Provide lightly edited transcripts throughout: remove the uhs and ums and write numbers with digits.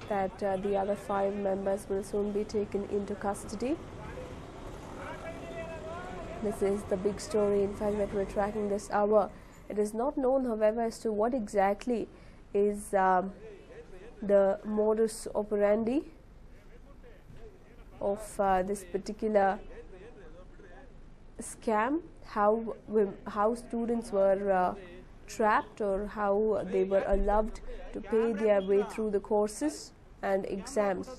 that the other 5 members will soon be taken into custody. This is the big story, in fact, that we're tracking this hour. It is not known, however, as to what exactly is the modus operandi of this particular scam, how students were trapped or how they were allowed to pay their way through the courses and exams.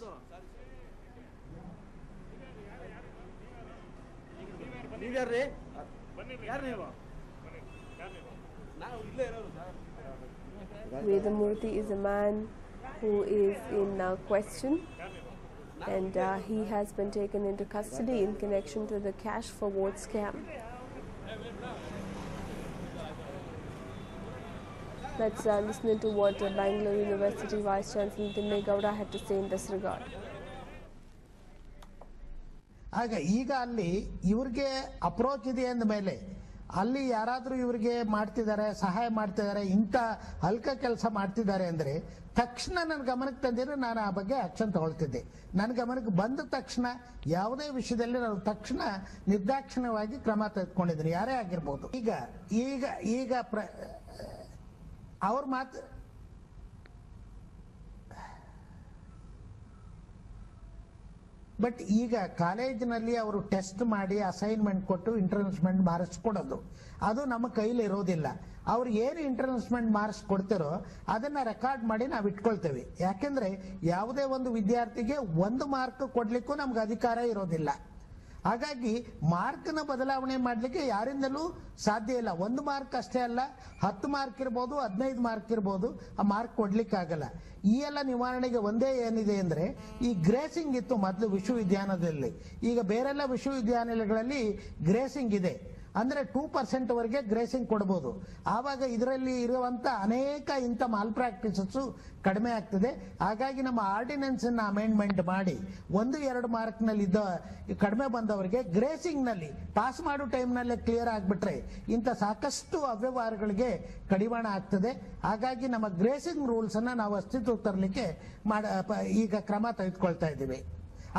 Vedamurthy is a man who is in question, and he has been taken into custody in connection to the cash for vote scam. Let's listen to what Bangalore University Vice Chancellor Timmy Gowda had to say in this regard. ಈಗ ಅಲ್ಲಿ ಇವ್ರಿಗೆ approach ಇದೆ ಅಂದ ಮೇಲೆ ಅಲ್ಲಿ ಯಾರಾದರೂ ಇವರಿಗೆ ಮಾಡ್ತಿದ್ದಾರೆ, ಸಹಾಯ ಮಾಡ್ತಿದ್ದಾರೆ, ಇಂಥ ಹಲ್ಕ ಕೆಲಸ ಮಾಡ್ತಿದ್ದಾರೆ ಅಂದರೆ ತಕ್ಷಣ ನನ್ನ ಗಮನಕ್ಕೆ ತಂದಿದ್ರೆ ನಾನು ಆ ಬಗ್ಗೆ ಆಕ್ಷನ್ ತಗೊಳ್ತಿದ್ದೆ. ನನ್ನ ಗಮನಕ್ಕೆ ಬಂದ ತಕ್ಷಣ ಯಾವುದೇ ವಿಷಯದಲ್ಲಿ ನಾವು ತಕ್ಷಣ ನಿರ್ದಾಕ್ಷಿಣ್ಯವಾಗಿ ಕ್ರಮ ತೆಗೆದುಕೊಂಡಿದ್ದೀನಿ, ಯಾರೇ ಆಗಿರ್ಬೋದು. ಈಗ ಈಗ ಈಗ ಅವ್ರ ಮಾತು ಬಟ್ ಈಗ ಕಾಲೇಜಿನಲ್ಲಿ ಅವರು ಟೆಸ್ಟ್ ಮಾಡಿ ಅಸೈನ್ಮೆಂಟ್ ಕೊಟ್ಟು ಇಂಟರ್ನ್ಯಾಷನಲ್ ಮಾರ್ಕ್ಸ್ ಕೊಡೋದು ಅದು ನಮ್ಮ ಕೈಲಿ ಇರೋದಿಲ್ಲ. ಅವ್ರು ಏನು ಇಂಟರ್ನ್ಯಾಷನಲ್ ಮಾರ್ಕ್ಸ್ ಕೊಡ್ತಾರೋ ಅದನ್ನ ರೆಕಾರ್ಡ್ ಮಾಡಿ ನಾವು ಇಟ್ಕೊಳ್ತೇವೆ. ಯಾಕೆಂದ್ರೆ ಯಾವುದೇ ಒಂದು ವಿದ್ಯಾರ್ಥಿಗೆ 1 ಮಾರ್ಕ್ ಕೊಡ್ಲಿಕ್ಕೂ ನಮ್ಗೆ ಅಧಿಕಾರ ಇರೋದಿಲ್ಲ. ಹಾಗಾಗಿ ಮಾರ್ಕ್ನ ಬದಲಾವಣೆ ಮಾಡಲಿಕ್ಕೆ ಯಾರಿಂದಲೂ ಸಾಧ್ಯ ಇಲ್ಲ. 1 ಮಾರ್ಕ್ ಅಷ್ಟೇ ಅಲ್ಲ, 10 ಮಾರ್ಕ್ ಇರ್ಬೋದು, 15 ಮಾರ್ಕ್ ಇರ್ಬೋದು, ಆ ಮಾರ್ಕ್ ಕೊಡ್ಲಿಕ್ಕಾಗಲ್ಲ. ಈ ಎಲ್ಲ ನಿವಾರಣೆಗೆ ಒಂದೇ ಏನಿದೆ ಅಂದ್ರೆ ಈ ಗ್ರೇಸಿಂಗ್ ಇತ್ತು ಮೊದಲು ವಿಶ್ವವಿದ್ಯಾಲಯದಲ್ಲಿ. ಈಗ ಬೇರೆಲ್ಲ ವಿಶ್ವವಿದ್ಯಾನಿಲಯಗಳಲ್ಲಿ ಗ್ರೇಸಿಂಗ್ ಇದೆ, ಅಂದ್ರೆ 2% ವರೆಗೆ ಗ್ರೇಸಿಂಗ್ ಕೊಡಬಹುದು. ಆವಾಗ ಇದರಲ್ಲಿ ಇರುವಂತ ಅನೇಕ ಇಂಥ ಮಾಲ್ ಪ್ರಾಕ್ಟೀಸಸ್ ಕಡಿಮೆ ಆಗ್ತದೆ. ಹಾಗಾಗಿ ನಮ್ಮ ಆರ್ಡಿನೆನ್ಸ್ ಅನ್ನ ಅಮೆಂಡ್ಮೆಂಟ್ ಮಾಡಿ 1-2 ಮಾರ್ಕ್ ನಲ್ಲಿ ಕಡಿಮೆ ಬಂದವರಿಗೆ ಗ್ರೇಸಿಂಗ್ ನಲ್ಲಿ ಪಾಸ್ ಮಾಡೋ ಟೈಮ್ ನಲ್ಲೇ ಕ್ಲಿಯರ್ ಆಗ್ಬಿಟ್ರೆ ಇಂಥ ಸಾಕಷ್ಟು ಅವ್ಯವಹಾರಗಳಿಗೆ ಕಡಿವಾಣ ಆಗ್ತದೆ. ಹಾಗಾಗಿ ನಮ್ಮ ಗ್ರೇಸಿಂಗ್ ರೂಲ್ಸ್ ಅನ್ನ ನಾವು ಅಸ್ತಿತ್ವಕ್ಕೆ ತರಲಿಕ್ಕೆ ಈಗ ಕ್ರಮ ತೆಗೆದುಕೊಳ್ತಾ ಇದ್ದೀವಿ.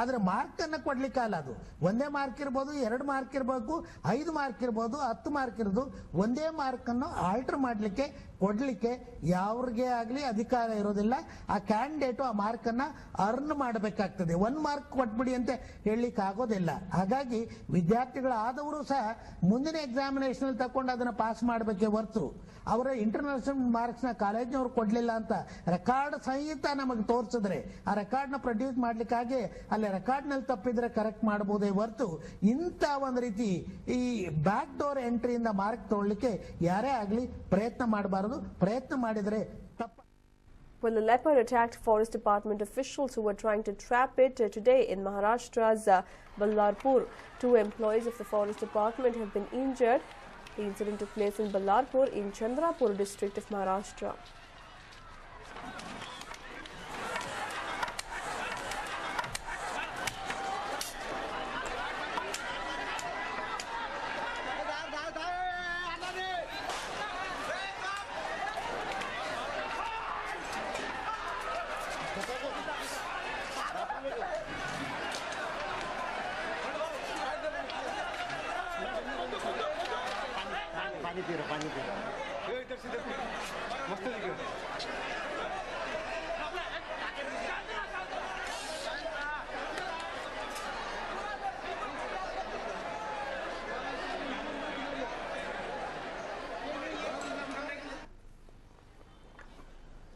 ಆದ್ರೆ ಮಾರ್ಕ್ ಅನ್ನ ಕೊಡ್ಲಿಕ್ಕಲ್ಲ. ಅದು 1 ಮಾರ್ಕ್ ಇರ್ಬೋದು, 2 ಮಾರ್ಕ್ ಇರಬೇಕು, 5 ಮಾರ್ಕ್ ಇರ್ಬೋದು, 10 ಮಾರ್ಕ್ ಇರೋದು. 1 ಮಾರ್ಕ್ ಅನ್ನು ಆಲ್ಟರ್ ಮಾಡ್ಲಿಕ್ಕೆ ಕೊಡ್ಲಿಕ್ಕೆ ಯಾವ್ರಿಗೆ ಆಗ್ಲಿ ಅಧಿಕಾರ ಇರೋದಿಲ್ಲ. ಆ ಕ್ಯಾಂಡಿಡೇಟ್ ಆ ಮಾರ್ಕ್ ಅನ್ನ ಅರ್ನ್ ಮಾಡಬೇಕಾಗ್ತದೆ. 1 ಮಾರ್ಕ್ ಕೊಟ್ಬಿಡಿ ಅಂತ ಹೇಳಲಿಕ್ಕೆ ಆಗೋದಿಲ್ಲ. ಹಾಗಾಗಿ ವಿದ್ಯಾರ್ಥಿಗಳಾದವರು ಸಹ ಮುಂದಿನ ಎಕ್ಸಾಮಿನೇಷನ್ ತಕೊಂಡು ಅದನ್ನ ಪಾಸ್ ಮಾಡಬೇಕೆ ಹೊರತು ಅವರ ಇಂಟರ್ನ್ಯಾಷನಲ್ ಮಾರ್ಕ್ಸ್ ನ ಕಾಲೇಜ್ನವ್ರು ಕೊಡ್ಲಿಲ್ಲ ಅಂತ ರೆಕಾರ್ಡ್ ಸಹಿತ ನಮಗೆ ತೋರಿಸಿದ್ರೆ ಆ ರೆಕಾರ್ಡ್ ನ ಪ್ರೊಡ್ಯೂಸ್ ಮಾಡ್ಲಿಕ್ಕಾಗಿ ಅಲ್ಲಿ ರೆಕಾರ್ಡ್ ನಲ್ಲಿ ತಪ್ಪಿದ್ರೆ ಕರೆಕ್ಟ್ ಮಾಡಬಹುದೇ ಹೊರತು ಇಂಥ ಒಂದು ರೀತಿ ಈ ಬ್ಯಾಕ್ ಡೋರ್ ಎಂಟ್ರಿಯಿಂದ ಮಾರ್ಕ್ ತಗೊಳ್ಳಿಕ್ಕೆ ಯಾರೇ ಆಗಲಿ ಪ್ರಯತ್ನ ಮಾಡಬಾರದು. ಪ್ರಯತ್ನ ಮಾಡಿದ್ರೆ ತಪ್ಪು. Well, the leopard attacked forest department officials who were trying to trap it today in Maharashtra's Ballarpur. 2 employees of the forest department have been injured. The incident took place in Ballarpur in Chandrapur district of Maharashtra.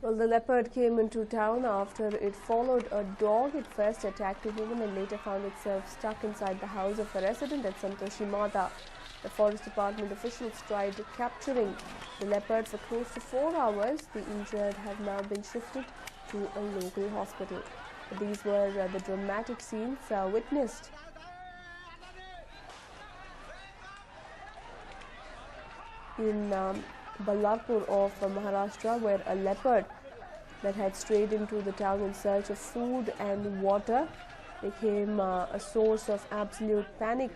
Well, the leopard came into town after it followed a dog. It first attacked a woman and later found itself stuck inside the house of a resident at Santoshi Mata. The forest department officials tried capturing the leopard for close to 4 hours. The injured have now been shifted to a local hospital. These were the dramatic scenes witnessed in Ballarpur of Maharashtra, where a leopard that had strayed into the town in search of food and water became a source of absolute panic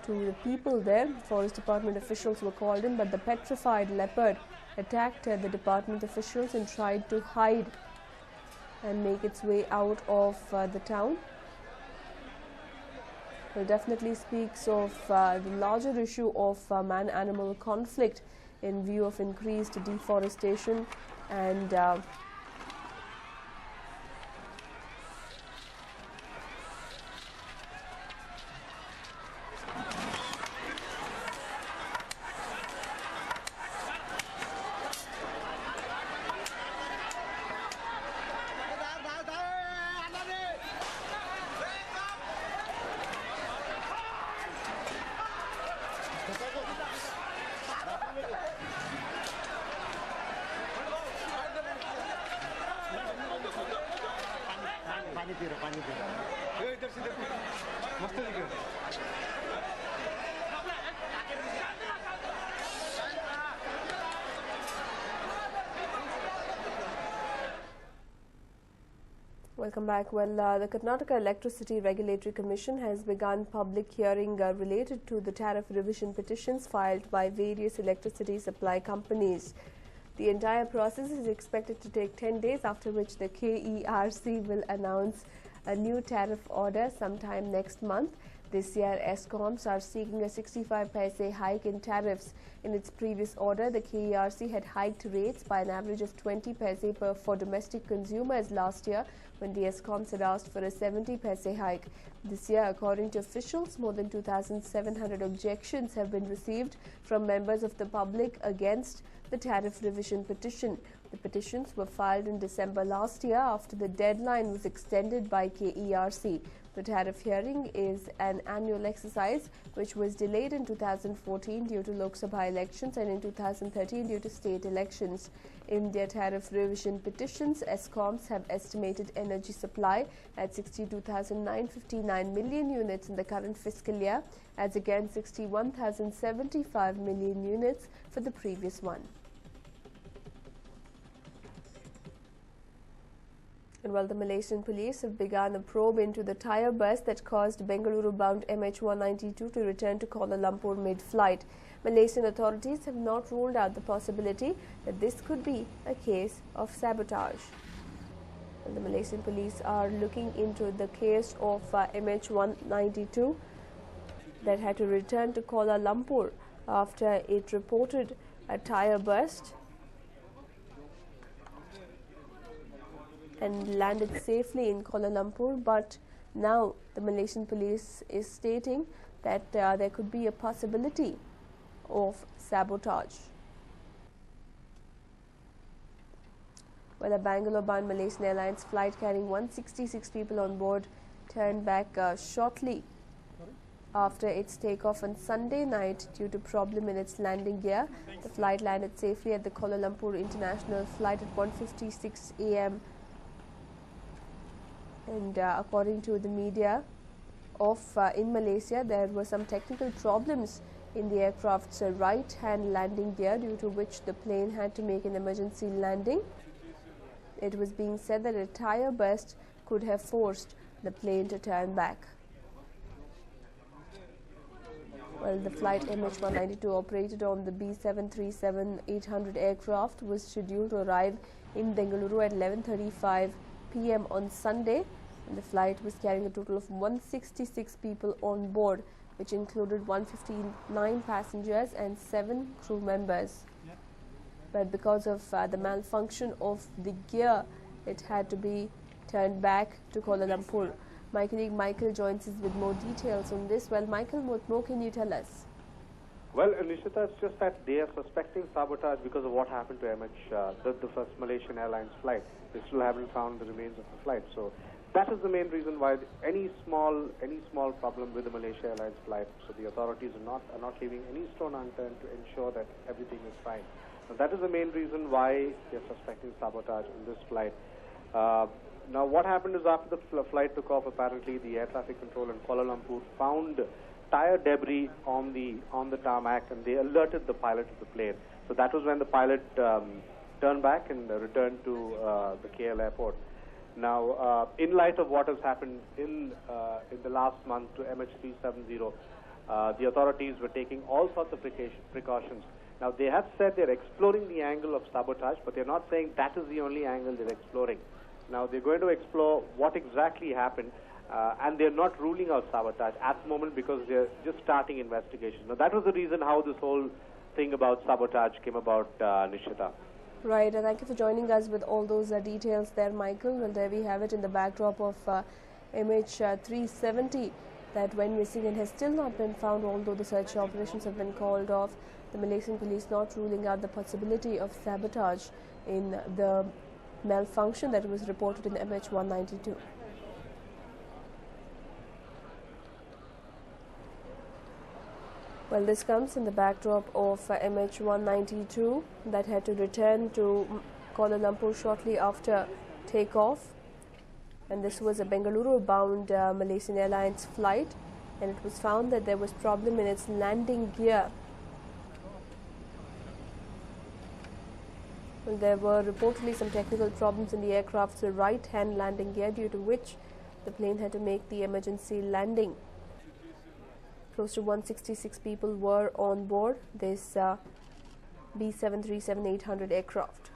to the people there. Forest department officials were called in, but the petrified leopard attacked the department officials and tried to hide and make its way out of the town. It definitely speaks of the larger issue of man-animal conflict in view of increased deforestation and Welcome back. Well, the Karnataka Electricity Regulatory Commission has begun public hearing related to the tariff revision petitions filed by various electricity supply companies. The entire process is expected to take 10 days, after which the KERC will announce a new tariff order sometime next month. This year, ESCOMs are seeking a 65 paise hike in tariffs. In its previous order, the KERC had hiked rates by an average of 20 paise for domestic consumers last year, when the ESCOMs had asked for a 70 paise hike. This year, according to officials, more than 2,700 objections have been received from members of the public against the tariff revision petition. The petitions were filed in December last year after the deadline was extended by KERC. The tariff hearing is an annual exercise which was delayed in 2014 due to Lok Sabha elections and in 2013 due to state elections. In their tariff revision petitions, ESCOMs have estimated energy supply at 62,959 million units in the current fiscal year, as against 61,075 million units for the previous one. And while the Malaysian police have begun a probe into the tire burst that caused Bengaluru-bound MH192 to return to Kuala Lumpur mid-flight, Malaysian authorities have not ruled out the possibility that this could be a case of sabotage. And the Malaysian police are looking into the case of MH192 that had to return to Kuala Lumpur after it reported a tire burst and landed safely in Kuala Lumpur, but now the Malaysian police is stating that there could be a possibility of sabotage. Well, a Bangalore-bound Malaysian Airlines flight carrying 166 people on board turned back shortly after its takeoff on Sunday night due to problem in its landing gear. The flight landed safely at the Kuala Lumpur International flight at 1:56 a.m. And according to the media in Malaysia, there were some technical problems in the aircraft's right-hand landing gear, due to which the plane had to make an emergency landing. It was being said that a tire burst could have forced the plane to turn back. Well, the flight MH192 operated on the B737-800 aircraft was scheduled to arrive in Bengaluru at 11:35 p.m. on Sunday, and the flight was carrying a total of 166 people on board, which included 159 passengers and 7 crew members. But because of the malfunction of the gear, it had to be turned back to Kuala Lumpur. My colleague Michael joins us with more details on this. Well, Michael, what more can you tell us? Well, Nishita, it's just that they are suspecting sabotage because of what happened to MH, the first Malaysian Airlines flight. They still haven't found the remains of the flight. So that is the main reason why any small problem with the Malaysia Airlines flight. So the authorities are not leaving any stone unturned to ensure that everything is fine. So that is the main reason why they are suspecting sabotage in this flight. Now, what happened is after the flight took off, apparently the air traffic control in Kuala Lumpur found tire debris on the tarmac, and they alerted the pilot of the plane. So that was when the pilot turned back and returned to the KL airport. Now, in light of what has happened in the last month to MH370, the authorities were taking all sorts of precautions. Now, they have said they're exploring the angle of sabotage, but they're not saying that is the only angle they're exploring. Now they're going to explore what exactly happened, and they're not ruling out sabotage at the moment because they're just starting investigation. Now that was the reason how this whole thing about sabotage came about, Nishita. Right, and thank you for joining us with all those details there, Michael. Well, there we have it in the backdrop of MH370 that went missing and has still not been found, although the search operations have been called off. The Malaysian police not ruling out the possibility of sabotage in the malfunction that was reported in MH192. Well, this comes in the backdrop of MH192 that had to return to Kuala Lumpur shortly after takeoff. And this was a Bengaluru-bound Malaysian Airlines flight, and it was found that there was problem in its landing gear. Well, there were reportedly some technical problems in the aircraft's right-hand landing gear, due to which the plane had to make the emergency landing. Close to 166 people were on board this B737-800 aircraft.